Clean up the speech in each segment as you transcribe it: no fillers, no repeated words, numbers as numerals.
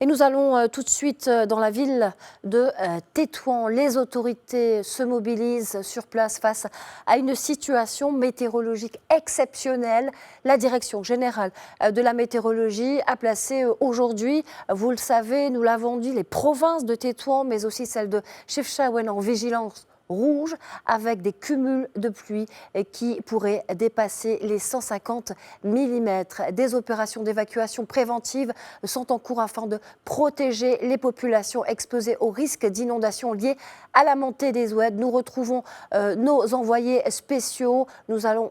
Et nous allons tout de suite dans la ville de Tétouan. Les autorités se mobilisent sur place face à une situation météorologique exceptionnelle. La direction générale de la météorologie a placé aujourd'hui, vous le savez, nous l'avons dit, les provinces de Tétouan, mais aussi celles de Chefchaouen en vigilance rouge avec des cumuls de pluie qui pourraient dépasser les 150 mm. Des opérations d'évacuation préventive sont en cours afin de protéger les populations exposées au risque d'inondation liées à la montée des oueds. Nous retrouvons nos envoyés spéciaux. Nous allons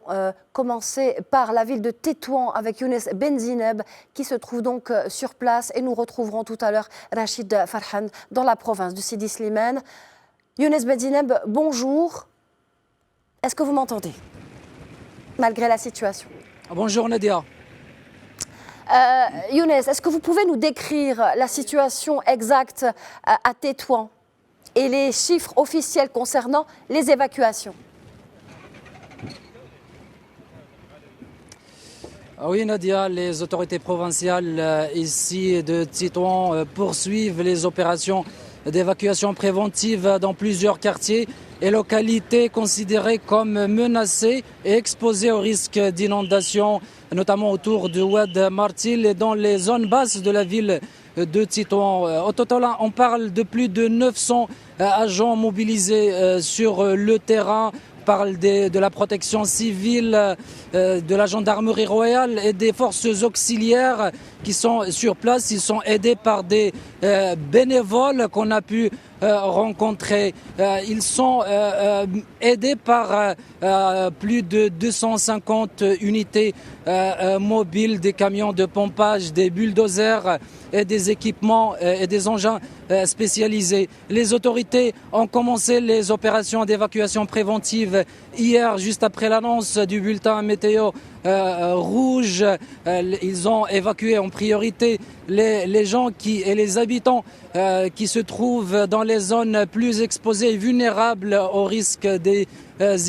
commencer par la ville de Tétouan avec Younes Benzineb qui se trouve donc sur place et nous retrouverons tout à l'heure Rachid Farhan dans la province de Sidi Slimane. Younes Benzineb, bonjour. Est-ce que vous m'entendez, malgré la situation? Bonjour Nadia. Younes, est-ce que vous pouvez nous décrire la situation exacte à Tétouan et les chiffres officiels concernant les évacuations? Oui Nadia, les autorités provinciales ici de Tétouan poursuivent les opérations d'évacuation préventive dans plusieurs quartiers et localités considérées comme menacées et exposées au risque d'inondation, notamment autour de Oued Martil et dans les zones basses de la ville de Tétouan. Au total, on parle de plus de 900 agents mobilisés sur le terrain. On parle de la protection civile, de la gendarmerie royale et des forces auxiliaires qui sont sur place. Ils sont aidés par des bénévoles qu'on a pu rencontrer. Ils sont aidés par plus de 250 unités mobiles, des camions de pompage, des bulldozers et des équipements et des engins spécialisés. Les autorités ont commencé les opérations d'évacuation préventive hier, juste après l'annonce du bulletin météo rouge. Ils ont évacué en priorité les gens et les habitants qui se trouvent dans les zones plus exposées et vulnérables au risque des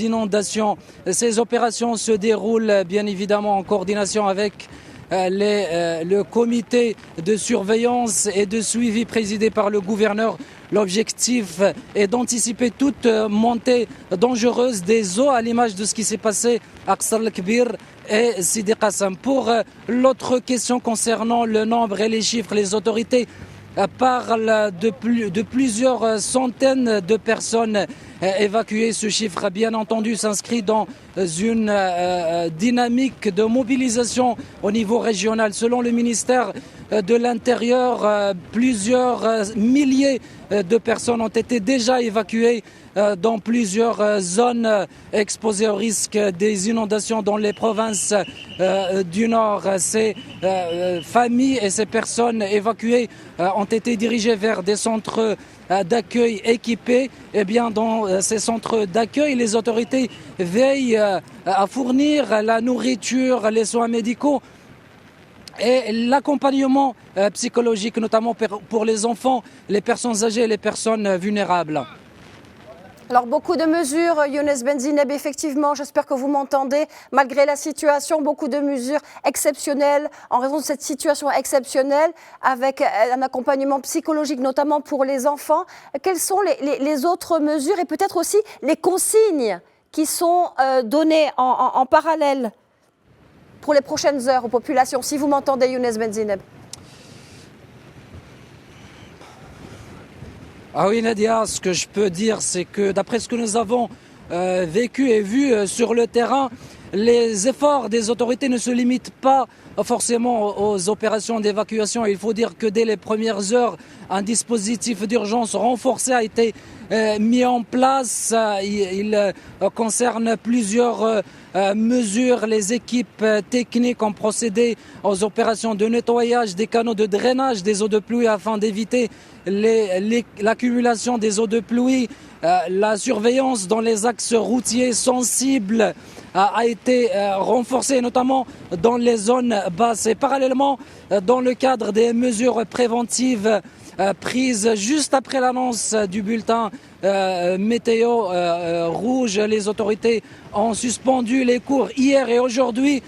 inondations. Ces opérations se déroulent bien évidemment en coordination avec le comité de surveillance et de suivi présidé par le gouverneur. L'objectif est d'anticiper toute montée dangereuse des eaux à l'image de ce qui s'est passé à Qsar el-Kbir et Sidi Qassam. Pour l'autre question concernant le nombre et les chiffres, les autorités parlent de plusieurs centaines de personnes évacuées. Ce chiffre, bien entendu, s'inscrit dans une dynamique de mobilisation au niveau régional. Selon le ministère de l'Intérieur, plusieurs milliers de personnes ont été déjà évacuées dans plusieurs zones exposées au risque des inondations dans les provinces du Nord. Ces familles et ces personnes évacuées ont été dirigées vers des centres d'accueil équipés. Et bien dans ces centres d'accueil, les autorités veillent à fournir la nourriture, les soins médicaux et l'accompagnement psychologique, notamment pour les enfants, les personnes âgées et les personnes vulnérables. Alors beaucoup de mesures, Younes Benzineb, effectivement, j'espère que vous m'entendez. Malgré la situation, beaucoup de mesures exceptionnelles en raison de cette situation exceptionnelle avec un accompagnement psychologique, notamment pour les enfants. Quelles sont les autres mesures et peut-être aussi les consignes qui sont données en parallèle pour les prochaines heures aux populations? Si vous m'entendez, Younes Benzineb. Ah oui Nadia, ce que je peux dire, c'est que d'après ce que nous avons vécu et vu sur le terrain, les efforts des autorités ne se limitent pas forcément aux opérations d'évacuation. Il faut dire que dès les premières heures, un dispositif d'urgence renforcé a été mis en place. Il concerne plusieurs mesures. Les équipes techniques ont procédé aux opérations de nettoyage des canaux de drainage des eaux de pluie afin d'éviter l'accumulation des eaux de pluie. La surveillance dans les axes routiers sensibles a été renforcée, notamment dans les zones basses. Et parallèlement, dans le cadre des mesures préventives prises juste après l'annonce du bulletin météo rouge, les autorités ont suspendu les cours hier et aujourd'hui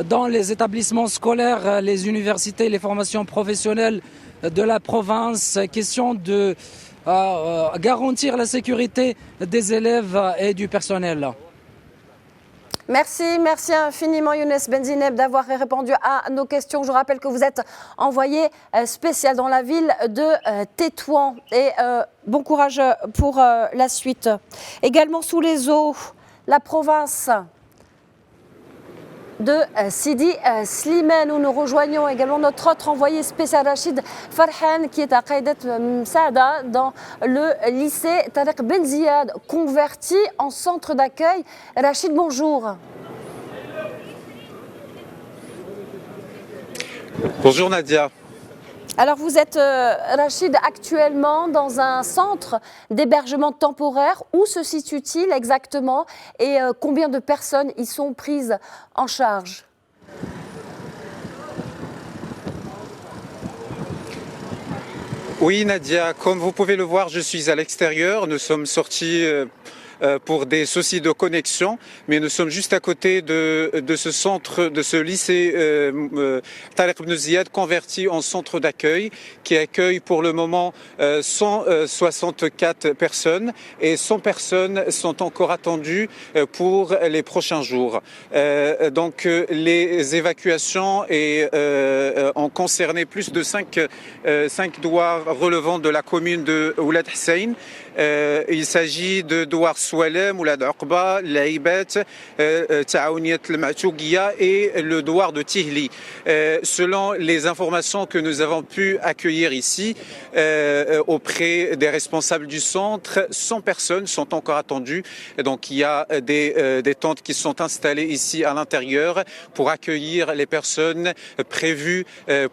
dans les établissements scolaires, les universités, les formations professionnelles de la province. Question de garantir la sécurité des élèves et du personnel. Merci infiniment Younes Benzineb d'avoir répondu à nos questions. Je rappelle que vous êtes envoyé spécial dans la ville de Tétouan et bon courage pour la suite. Également sous les eaux, la province de Sidi Slimane, où nous rejoignons également notre autre envoyé spécial Rachid Farhan qui est à Qaïdet Msaada dans le lycée Tariq Ben Ziyad, converti en centre d'accueil. Rachid, bonjour. Bonjour Nadia. Alors vous êtes, Rachid, actuellement dans un centre d'hébergement temporaire. Où se situe-t-il exactement et combien de personnes y sont prises en charge? Oui Nadia, comme vous pouvez le voir, je suis à l'extérieur. Nous sommes sortis pour des soucis de connexion, mais nous sommes juste à côté de ce centre, de ce lycée Tariq Ben Ziyad converti en centre d'accueil qui accueille pour le moment 164 personnes et 100 personnes sont encore attendues pour les prochains jours. Donc les évacuations ont concerné plus de 5 douars relevant de la commune de Oulad Hussein. Il s'agit de douars Soualem, Oulad Aqba, Laïbet, Taouniet al-Ma'touguia et le douar de Tihli. Selon les informations que nous avons pu accueillir ici auprès des responsables du centre, 100 personnes sont encore attendues. Donc il y a des tentes qui sont installées ici à l'intérieur pour accueillir les personnes prévues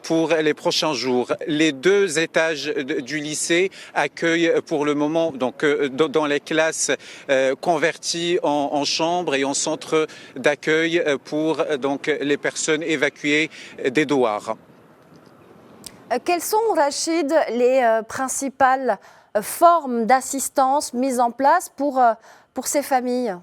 pour les prochains jours. Les 2 étages du lycée accueillent pour le moment donc dans les classes converties en chambres et en centres d'accueil pour donc les personnes évacuées des douars. Quelles sont, Rachid, les principales formes d'assistance mises en place pour ces familles?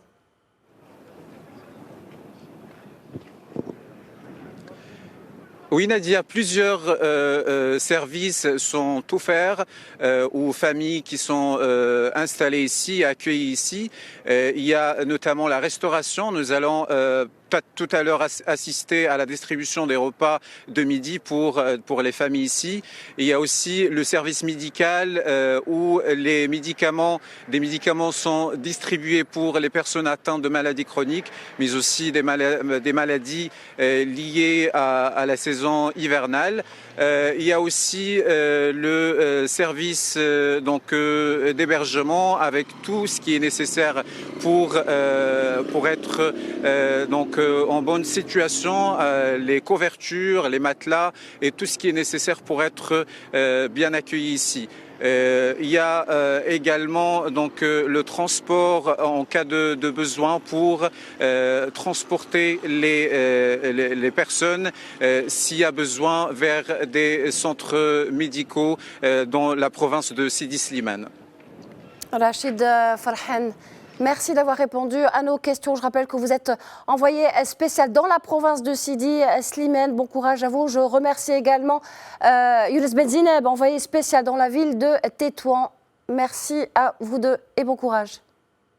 Oui Nadia, plusieurs services sont offerts aux familles qui sont installées ici, accueillies ici. Il y a notamment la restauration. Nous allons tout à l'heure assister à la distribution des repas de midi pour les familles ici. Il y a aussi le service médical où des médicaments sont distribués pour les personnes atteintes de maladies chroniques, mais aussi des maladies liées à la saison hivernale. Il y a aussi le service d'hébergement avec tout ce qui est nécessaire pour être en bonne situation, les couvertures, les matelas et tout ce qui est nécessaire pour être bien accueilli ici. Il y a également donc le transport en cas de besoin pour transporter les personnes s'il y a besoin vers des centres médicaux dans la province de Sidi Slimane. Rachid Farhan, merci d'avoir répondu à nos questions. Je rappelle que vous êtes envoyé spécial dans la province de Sidi Slimane. Bon courage à vous. Je remercie également Younes Benzineb, envoyé spécial dans la ville de Tétouan. Merci à vous deux et bon courage.